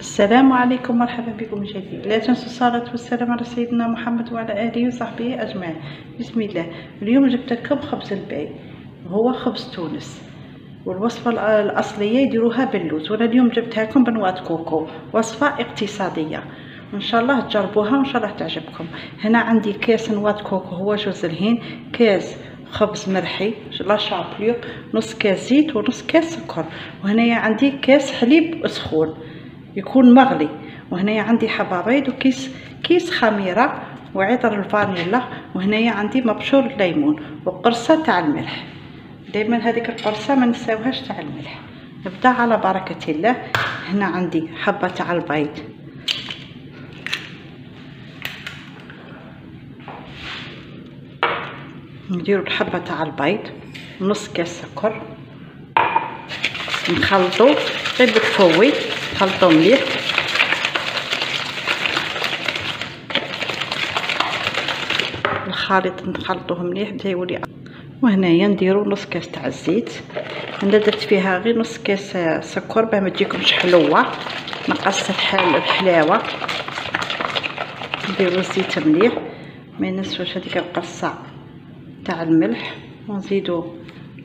السلام عليكم، مرحبا بكم من جديد. لا تنسوا الصلاة والسلام على سيدنا محمد وعلى آله وصحبه أجمعين. بسم الله. اليوم جبت لكم خبز الباي، هو خبز تونس، والوصفة الأصلية يديروها باللوز، وأنا اليوم جبتها لكم بنوات كوكو، وصفة اقتصادية وإن شاء الله تجربوها وإن شاء الله تعجبكم. هنا عندي كاس نوات كوكو هو جوز الهين، كاس خبز مرحي لا شابليو، نص كاس زيت ونص كاس سكر، وهنايا عندي كاس حليب سخون يكون مغلي، وهنايا عندي حبة بيض وكيس خميرة وعطر الفانيلا، وهنايا عندي مبشور الليمون وقرصة تاع الملح. دائما هذيك القرصة ما نساوهاش تاع الملح. نبدا على بركة الله. هنا عندي حبة تاع البيض، نديرو الحبة تاع البيض، نص كاس سكر، نخلطو غير بالفوي، نخلطو مليح. الخليط نخلطوه مليح حتى يولي. وهنايا نديرو نص كاس تاع الزيت، انا درت فيها غير نص كاس سكر باه ما تجيكمش حلوه، نقص الحلاوه. نديرو الزيت مليح، ما ننسوش هذيك القرصه تاع الملح، ونزيدو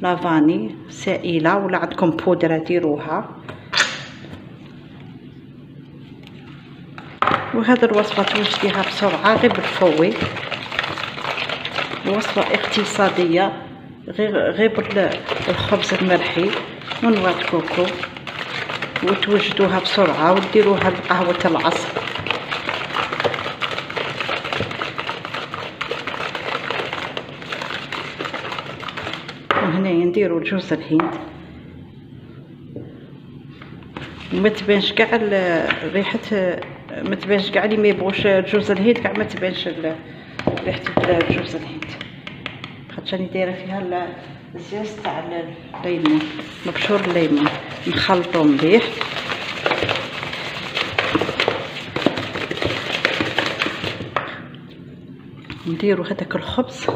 لافاني سائله ولا عندكم بودره ديروها. وهذا الوصفه توجديها بسرعه غير بالفوي، وصفه اقتصاديه غير بالخبز المرحي ونوات كوكو، وتوجدوها بسرعه وديروها بقهوه العصر. وهنايا نديرو جوز الهند، ما تبانش كاع ريحه، ما تبانش كاع اللي ما يبغوش جوز الهند كاع ما تبانش ريحه جوز الهند، خاطر راني دايره فيها الزاز تاع الليمون، مبشور الليمون. نخلطو مليح، نديرو هذاك الخبز،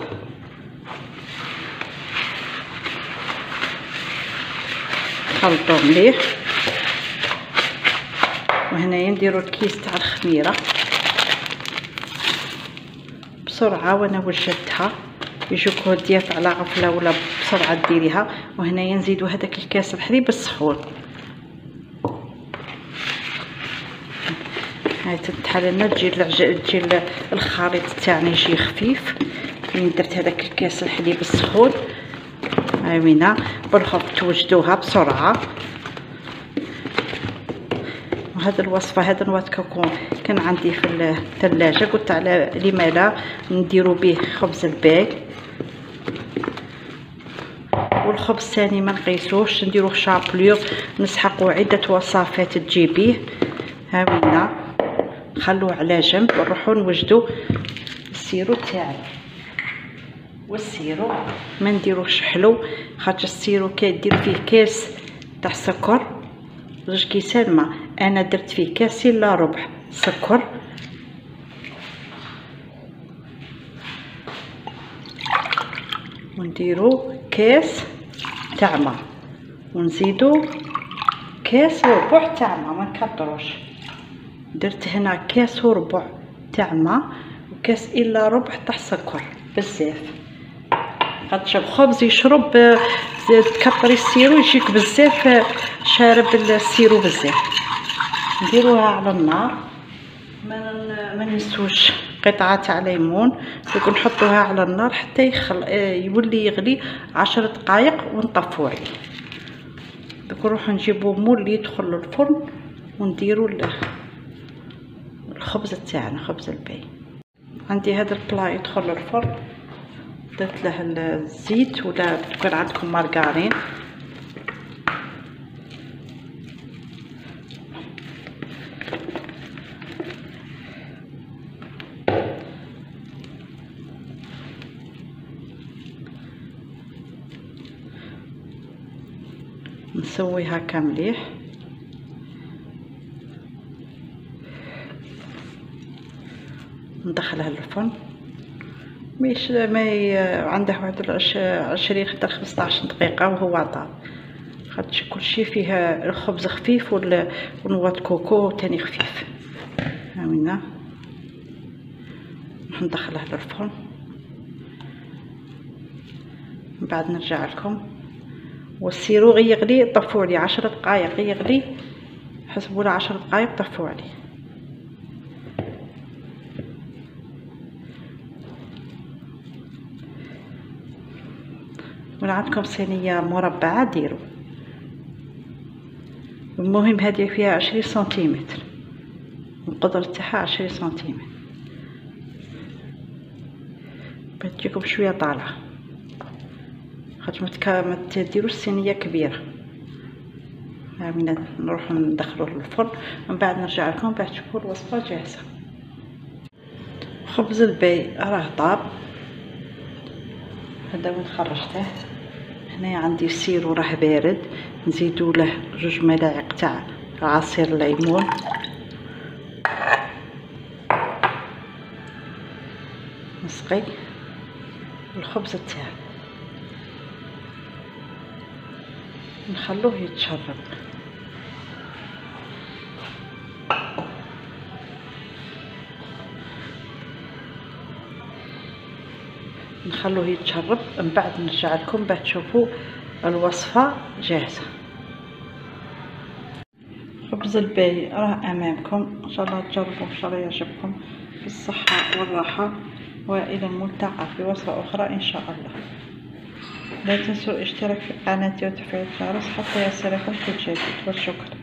نخلطو مليح. وهنايا نديرو الكيس تاع الخميره بسرعه، وانا وجدتها يجوك وديات على غفله ولا بسرعه ديريها. وهنايا نزيدو هذاك الكاس الحليب السخون، هاي تتحل لنا تجي الخليط تاعنا يجي خفيف. من درت هذاك الكاس الحليب السخون، هاي وينا بالخف توجدوها بسرعه. وهذا الوصفه هذا نوات كوكو كان عندي في الثلاجه، قلت على لما لا نديرو به خبز الباي. والخبز ثاني ما نقيسوش، نديروه شابليو، نسحقو عده وصفات تجيبيه. هاوينا نخلوه على جنب، ونروحو نوجدو السيرو تاعي. والسيرو ما نديروش حلو، خاطر السيرو كيدير فيه كاس تاع سكر، 2 كيسان ما، انا درت فيه كاس الا ربع سكر. ونديرو كاس تاع ما، ونزيدو كاس وربع تاع ما، ما نكثروش. درت هنا كاس وربع تاع ما وكاس الا ربع تاع سكر بزاف، خاطر الخبز يشرب تكثري السيرو يجيك بزاف شارب السيرو بزاف. نديروها على النار، ما ننسوش قطعه تاع ليمون، نحطوها على النار حتى يولي يغلي 10 دقائق ونطفو عليه. دوك نروحو نجيبو مول يدخل للفرن، ونديرو الخبز تاعنا خبز الباي. عندي هذا البلا يدخل للفرن، درت له الزيت ولا كان عندكم مارغرين. نسويها كامليح، ندخلها للفرن. مش ما عنده واحد 20 حتى 15 دقيقه وهو طاب. خاطش كلشي فيه الخبز خفيف ونواه كوكو تاني خفيف. هاوينا ندخلها للفرن، من بعد نرجع لكم. والسيرو غي يغلي طفوا عليه 10 دقائق يغلي، حسبوا له 10 دقائق طفوا عليه. ولا عندكم صينيه مربعه ديروا، المهم هذه فيها 20 سنتيمتر، القدر تاعها 20 سنتيمتر، بتجيكم شويه طالعه خاطر ما تديروش صينيه كبيره. هاوينا نروح ندخلوه للفرن، من بعد نرجع لكم باش تشوفوا الوصفه جاهزه. خبز الباي راه طاب، هذا وين خرجته. هنايا عندي سيرو راه بارد، نزيدو له 2 ملاعق تاع عصير ليمون، نسقي الخبز تاعي نخلوه يتشرب. نخلوه يتشرب، من بعد نرجع لكم باش تشوفوا الوصفه جاهزه. خبز الباي راه امامكم، ان شاء الله تجربوا، ان شاء الله يعجبكم بالصحه والراحه، والى الملتقى في وصفه اخرى ان شاء الله. لا تنسوا الاشتراك في قناتي وتفعيل الجرس حتى يصلكم كل جديد، والشكر.